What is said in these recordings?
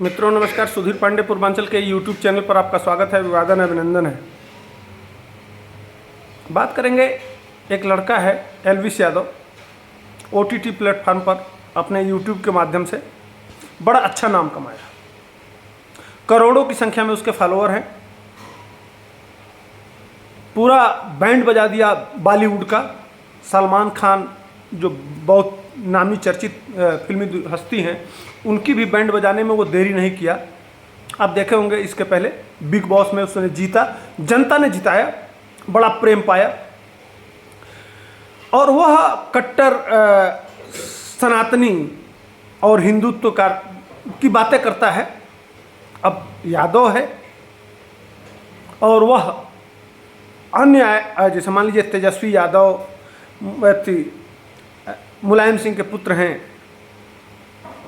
मित्रों नमस्कार। सुधीर पांडे पूर्वांचल के यूट्यूब चैनल पर आपका स्वागत है, अभिवादन अभिनंदन है। बात करेंगे, एक लड़का है एल्विस यादव, ओटीटी प्लेटफॉर्म पर अपने यूट्यूब के माध्यम से बड़ा अच्छा नाम कमाया। करोड़ों की संख्या में उसके फॉलोअर हैं। पूरा बैंड बजा दिया बॉलीवुड का। सलमान खान जो बहुत नामी चर्चित फिल्मी हस्ती हैं, उनकी भी बैंड बजाने में वो देरी नहीं किया। आप देखे होंगे इसके पहले बिग बॉस में उसने जीता, जनता ने जिताया, बड़ा प्रेम पाया। और वह कट्टर सनातनी और हिंदुत्व की बातें करता है। अब यादव है और वह अन्य जैसे मान लीजिए तेजस्वी यादव मुलायम सिंह के पुत्र हैं,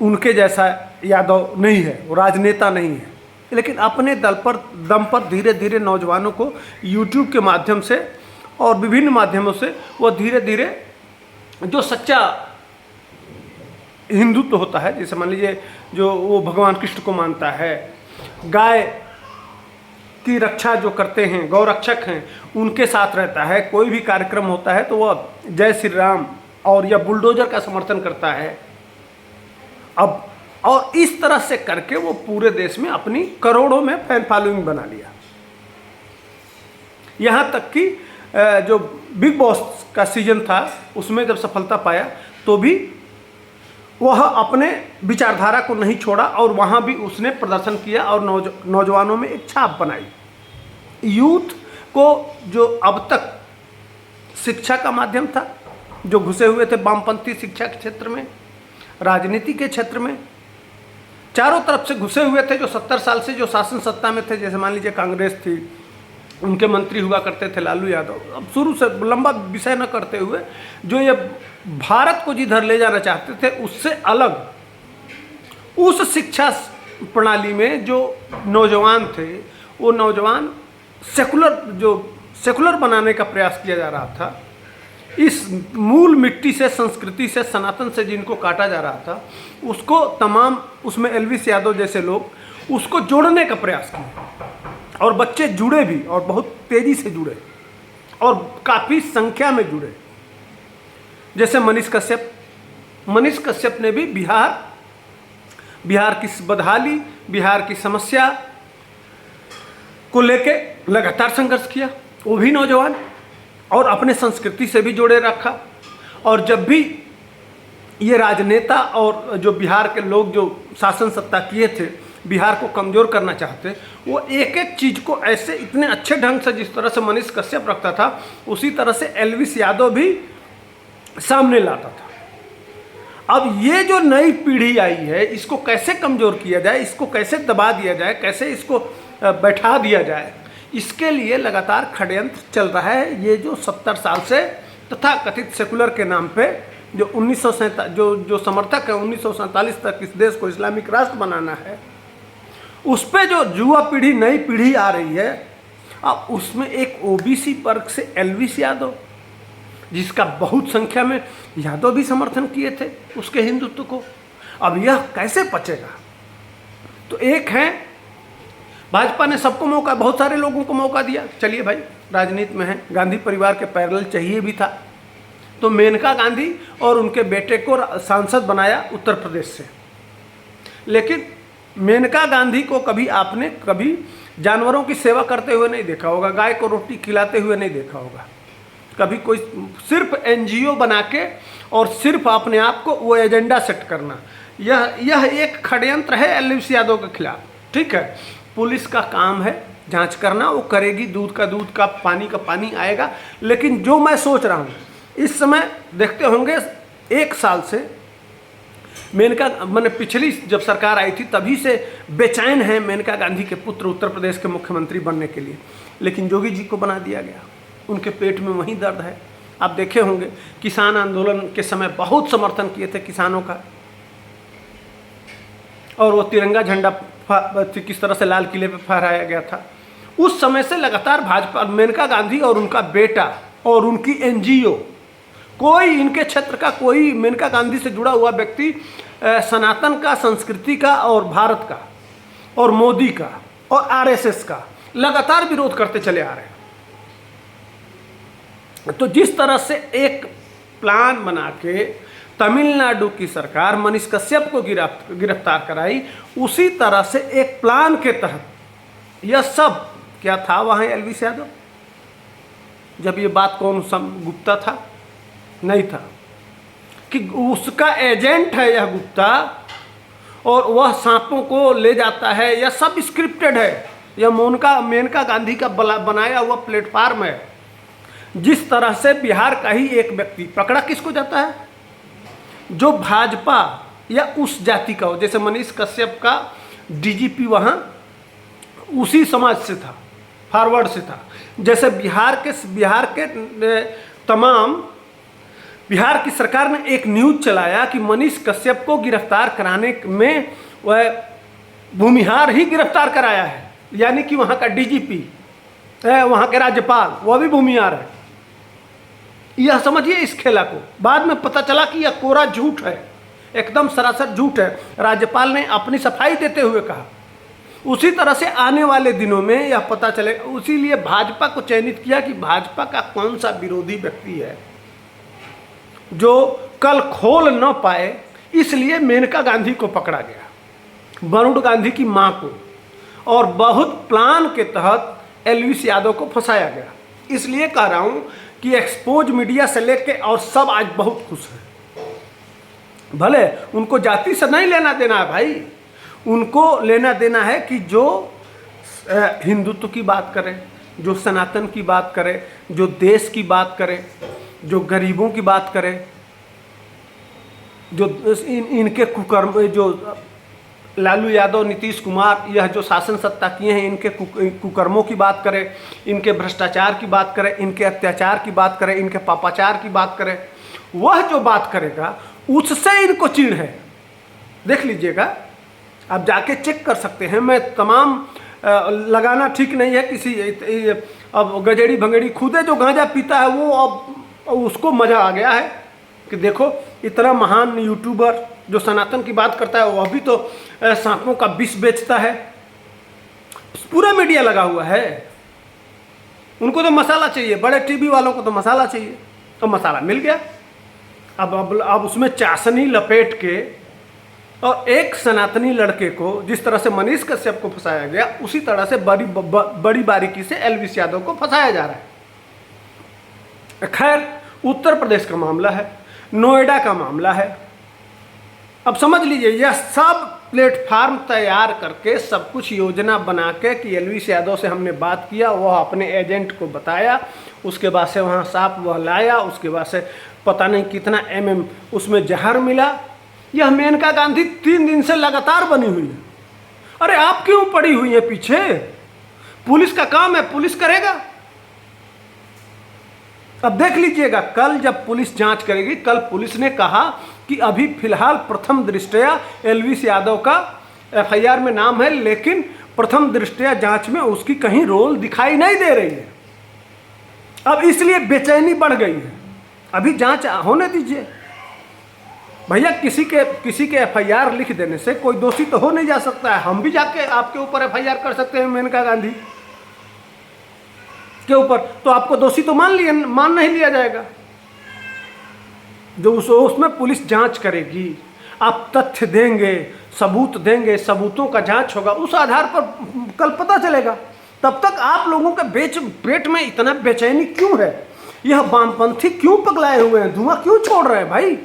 उनके जैसा यादव नहीं है, वो राजनेता नहीं है। लेकिन अपने दम पर धीरे धीरे नौजवानों को यूट्यूब के माध्यम से और विभिन्न माध्यमों से वो धीरे धीरे जो सच्चा हिंदुत्व होता है, जैसे मान लीजिए जो वो भगवान कृष्ण को मानता है, गाय की रक्षा जो करते हैं, गौरक्षक हैं, उनके साथ रहता है। कोई भी कार्यक्रम होता है तो वह जय श्री राम और या बुलडोजर का समर्थन करता है। अब और इस तरह से करके वो पूरे देश में अपनी करोड़ों में फैन फॉलोइंग बना लिया। यहाँ तक कि जो बिग बॉस का सीजन था उसमें जब सफलता पाया तो भी वह अपने विचारधारा को नहीं छोड़ा और वहाँ भी उसने प्रदर्शन किया और नौजवानों में एक छाप बनाई। यूथ को जो अब तक शिक्षा का माध्यम था, जो घुसे हुए थे वामपंथी शिक्षा के क्षेत्र में, राजनीति के क्षेत्र में, चारों तरफ से घुसे हुए थे, जो 70 साल से जो शासन सत्ता में थे, जैसे मान लीजिए कांग्रेस थी, उनके मंत्री हुआ करते थे लालू यादव। अब शुरू से लंबा विषय न करते हुए जो ये भारत को जिधर ले जाना चाहते थे उससे अलग उस शिक्षा प्रणाली में जो नौजवान थे, वो नौजवान सेकुलर बनाने का प्रयास किया जा रहा था। इस मूल मिट्टी से, संस्कृति से, सनातन से जिनको काटा जा रहा था, उसको तमाम उसमें एल्विस यादव जैसे लोग उसको जोड़ने का प्रयास किए और बच्चे जुड़े भी और बहुत तेजी से जुड़े और काफ़ी संख्या में जुड़े। जैसे मनीष कश्यप ने भी बिहार की बदहाली, बिहार की समस्या को लेके लगातार संघर्ष किया। वो भी नौजवान और अपने संस्कृति से भी जोड़े रखा। और जब भी ये राजनेता और जो बिहार के लोग जो शासन सत्ता किए थे, बिहार को कमज़ोर करना चाहते, वो एक एक चीज़ को ऐसे इतने अच्छे ढंग से जिस तरह से मनीष कश्यप रखता था, उसी तरह से एल्विस यादव भी सामने लाता था। अब ये जो नई पीढ़ी आई है, इसको कैसे कमज़ोर किया जाए, इसको कैसे दबा दिया जाए, कैसे इसको बैठा दिया जाए, इसके लिए लगातार षड्यंत्र चल रहा है। ये जो 70 साल से तथा कथित सेकुलर के नाम पे जो 1947 जो समर्थक है 1947 तक इस देश को इस्लामिक राष्ट्र बनाना है, उस पे जो युवा पीढ़ी, नई पीढ़ी आ रही है, अब उसमें एक ओबीसी वर्ग से एल्विस यादव, जिसका बहुत संख्या में यादव भी समर्थन किए थे उसके हिंदुत्व को, अब यह कैसे पचेगा? तो एक है भाजपा ने सबको मौका, बहुत सारे लोगों को मौका दिया। चलिए भाई, राजनीति में है, गांधी परिवार के पैरेलल चाहिए भी था, तो मेनका गांधी और उनके बेटे को सांसद बनाया उत्तर प्रदेश से। लेकिन मेनका गांधी को कभी जानवरों की सेवा करते हुए नहीं देखा होगा, गाय को रोटी खिलाते हुए नहीं देखा होगा कभी। कोई सिर्फ एनजीओ बना के और सिर्फ अपने आप को वो एजेंडा सेट करना, यह एक षड्यंत्र है एल्विस यादव के खिलाफ। ठीक है, पुलिस का काम है जांच करना, वो करेगी, दूध का पानी का पानी आएगा। लेकिन जो मैं सोच रहा हूँ, इस समय देखते होंगे 1 साल से मैंने पिछली जब सरकार आई थी तभी से बेचैन है मेनका गांधी के पुत्र उत्तर प्रदेश के मुख्यमंत्री बनने के लिए, लेकिन जोगी जी को बना दिया गया। उनके पेट में वही दर्द है। आप देखे होंगे किसान आंदोलन के समय बहुत समर्थन किए थे किसानों का, और वो तिरंगा झंडा किस तरह से लाल किले पे फहराया गया था। उस समय से लगातार भाजपा, मेनका गांधी और उनका बेटा और उनकी एनजीओ, कोई इनके क्षेत्र का कोई मेनका गांधी से जुड़ा हुआ व्यक्ति सनातन का, संस्कृति का और भारत का और मोदी का और आरएसएस का लगातार विरोध करते चले आ रहे हैं। तो जिस तरह से एक प्लान बना के तमिलनाडु की सरकार मनीष कश्यप को गिरफ्तार कराई, उसी तरह से एक प्लान के तहत यह सब क्या था वहाँ एलवीस यादव? जब ये बात कौन गुप्ता था? नहीं था, कि उसका एजेंट है यह गुप्ता, और वह सांपों को ले जाता है। यह सब स्क्रिप्टेड है, यह मेनका गांधी का बनाया हुआ प्लेटफार्म है। जिस तरह से बिहार का ही एक व्यक्ति पकड़ा किसको जाता है? जो भाजपा या उस जाति का हो, जैसे मनीष कश्यप का डीजीपी वहाँ उसी समाज से था, फॉरवर्ड से था। जैसे बिहार की सरकार ने एक न्यूज़ चलाया कि मनीष कश्यप को गिरफ्तार कराने में वह भूमिहार ही गिरफ्तार कराया है, यानी कि वहाँ का डीजीपी, वहाँ के राज्यपाल, वह भी भूमिहार है। यह समझिए इस खेला को। बाद में पता चला कि यह कोरा झूठ है, एकदम सरासर झूठ है। राज्यपाल ने अपनी सफाई देते हुए कहा। उसी तरह से आने वाले दिनों में यह पता चले, उसीलिए भाजपा को चयनित किया कि भाजपा का कौन सा विरोधी व्यक्ति है जो कल खोल न पाए, इसलिए मेनका गांधी को पकड़ा गया, वरुण गांधी की मां को, और बहुत प्लान के तहत एलवीस यादव को फंसाया गया। इसलिए कह रहा हूं कि एक्सपोज मीडिया से लेके और सब आज बहुत खुश हैं। भले उनको जाति से नहीं लेना देना है भाई, उनको लेना देना है कि जो हिंदुत्व की बात करे, जो सनातन की बात करे, जो देश की बात करे, जो गरीबों की बात करे, जो इनके कुकर्म, जो लालू यादव, नीतीश कुमार, यह जो शासन सत्ता किए हैं, इनके कुकर्मों की बात करें, इनके भ्रष्टाचार की बात करें, इनके अत्याचार की बात करें, इनके पापाचार की बात करें, वह जो बात करेगा उससे इनको चिढ़ है। देख लीजिएगा, आप जाके चेक कर सकते हैं। मैं तमाम लगाना ठीक नहीं है किसी, अब गजेड़ी भंगेड़ी खुदे जो गांजा पीता है वो अब उसको मज़ा आ गया है कि देखो इतना महान यूट्यूबर जो सनातन की बात करता है, वो अभी तो सांपों का विष बेचता है। पूरा मीडिया लगा हुआ है, उनको तो मसाला चाहिए, बड़े टीवी वालों को तो मसाला चाहिए, तो मसाला मिल गया। अब उसमें चाशनी लपेट के और एक सनातनी लड़के को जिस तरह से मनीष कश्यप को फंसाया गया, उसी तरह से बड़ी बारीकी से एलवीस यादव को फंसाया जा रहा है। खैर, उत्तर प्रदेश का मामला है, नोएडा का मामला है। अब समझ लीजिए, यह सब प्लेटफार्म तैयार करके, सब कुछ योजना बना के कि एलवीस यादव से हमने बात किया, वह अपने एजेंट को बताया, उसके बाद से वहाँ सांप वह लाया, उसके बाद से पता नहीं कितना उसमें जहर मिला। यह मेनका गांधी 3 दिन से लगातार बनी हुई है। अरे आप क्यों पड़ी हुई है पीछे? पुलिस का काम है, पुलिस करेगा। अब देख लीजिएगा, कल जब पुलिस जांच करेगी, कल पुलिस ने कहा कि अभी फिलहाल प्रथम दृष्टया एलवीस यादव का एफआईआर में नाम है, लेकिन प्रथम दृष्टया जांच में उसकी कहीं रोल दिखाई नहीं दे रही है। अब इसलिए बेचैनी बढ़ गई है। अभी जांच होने दीजिए भैया। किसी के एफआईआर लिख देने से कोई दोषी तो हो नहीं जा सकता है। हम भी जाके आपके ऊपर एफआईआर कर सकते हैं मेनका गांधी के ऊपर, तो आपको दोषी तो मान नहीं लिया जाएगा। जो उसमें पुलिस जांच करेगी, आप तथ्य देंगे, सबूत देंगे, सबूतों का जांच होगा, उस आधार पर कल पता चलेगा। तब तक आप लोगों के पेट में इतना बेचैनी क्यों है? यह वामपंथी क्यों पगलाए हुए हैं? धुआं क्यों छोड़ रहे हैं भाई?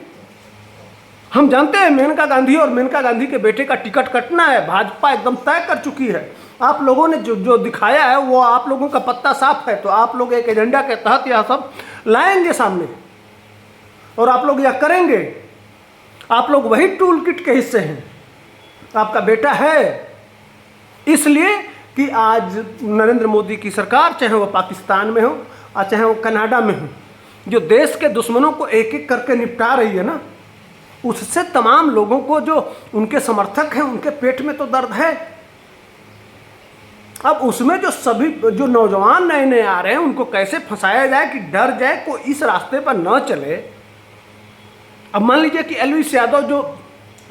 हम जानते हैं मेनका गांधी और मेनका गांधी के बेटे का टिकट कटना है, भाजपा एकदम तय कर चुकी है। आप लोगों ने जो दिखाया है वो आप लोगों का पत्ता साफ है, तो आप लोग एक एजेंडा के तहत यह सब लाएंगे सामने और आप लोग यह करेंगे। आप लोग वही टूल किट के हिस्से हैं। आपका बेटा है, इसलिए कि आज नरेंद्र मोदी की सरकार, चाहे वो पाकिस्तान में हो और चाहे वो कनाडा में हो, जो देश के दुश्मनों को एक एक करके निपटा रही है ना, उससे तमाम लोगों को, जो उनके समर्थक हैं, उनके पेट में तो दर्द है। अब उसमें जो नौजवान नए नए आ रहे हैं, उनको कैसे फंसाया जाए कि डर जाए, कोई इस रास्ते पर न चले। अब मान लीजिए कि एलवीस यादव जो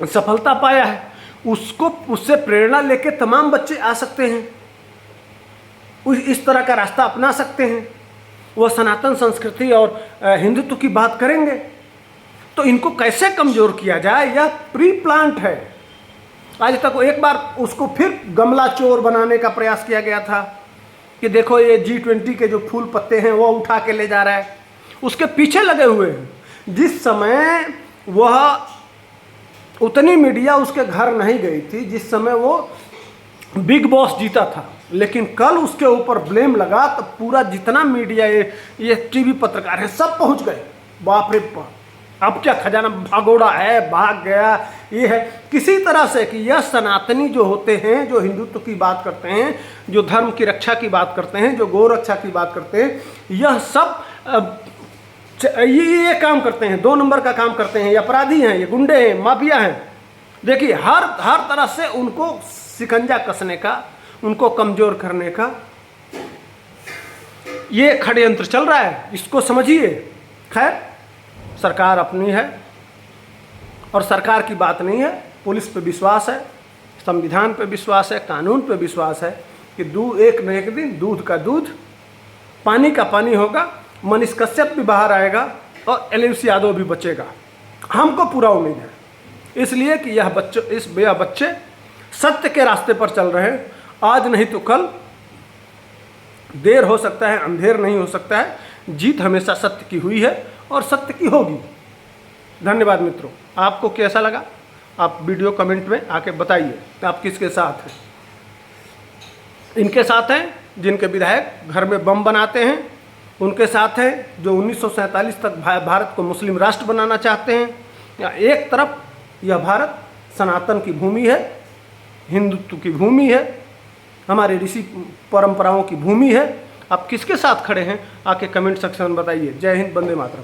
सफलता पाया है, उससे प्रेरणा लेके तमाम बच्चे आ सकते हैं, इस तरह का रास्ता अपना सकते हैं, वह सनातन संस्कृति और हिंदुत्व की बात करेंगे। तो इनको कैसे कमज़ोर किया जाए, यह प्री प्लांट है। आज तक एक बार उसको फिर गमला चोर बनाने का प्रयास किया गया था कि देखो ये G20 के जो फूल पत्ते हैं वो उठा के ले जा रहा है, उसके पीछे लगे हुए हैं। जिस समय वह उतनी मीडिया उसके घर नहीं गई थी जिस समय वो बिग बॉस जीता था, लेकिन कल उसके ऊपर ब्लेम लगा तो पूरा जितना मीडिया ये टीवी पत्रकार है सब पहुंच गए। बाप रे बाप, अब क्या खजाना भागोड़ा है, भाग गया, ये है किसी तरह से कि यह सनातनी जो होते हैं, जो हिंदुत्व की बात करते हैं, जो धर्म की रक्षा की बात करते हैं, जो गौ रक्षा की बात करते हैं, यह सब ये काम करते हैं, 2 नंबर का काम करते हैं, ये अपराधी हैं, ये गुंडे हैं, माफिया हैं। देखिए हर तरह से उनको शिकंजा कसने का, उनको कमजोर करने का ये षड्यंत्र चल रहा है, इसको समझिए। खैर सरकार अपनी है और सरकार की बात नहीं है, पुलिस पे विश्वास है, संविधान पे विश्वास है, कानून पे विश्वास है कि एक न एक दिन दूध का दूध, पानी का पानी होगा, मनीष कश्यप भी बाहर आएगा और एलवीसी यादव भी बचेगा, हमको पूरा उम्मीद है। इसलिए कि यह बच्चे सत्य के रास्ते पर चल रहे हैं, आज नहीं तो कल, देर हो सकता है अंधेर नहीं हो सकता है, जीत हमेशा सत्य की हुई है और सत्य की होगी। धन्यवाद मित्रों, आपको कैसा लगा आप वीडियो कमेंट में आके बताइए कि आप किसके साथ हैं। इनके साथ हैं जिनके विधायक घर में बम बनाते हैं, उनके साथ हैं जो 1947 तक भारत को मुस्लिम राष्ट्र बनाना चाहते हैं, या एक तरफ यह भारत सनातन की भूमि है, हिंदुत्व की भूमि है, हमारे ऋषि परंपराओं की भूमि है। आप किसके साथ खड़े हैं आके कमेंट सेक्शन में बताइए। जय हिंद, वंदे मातरम।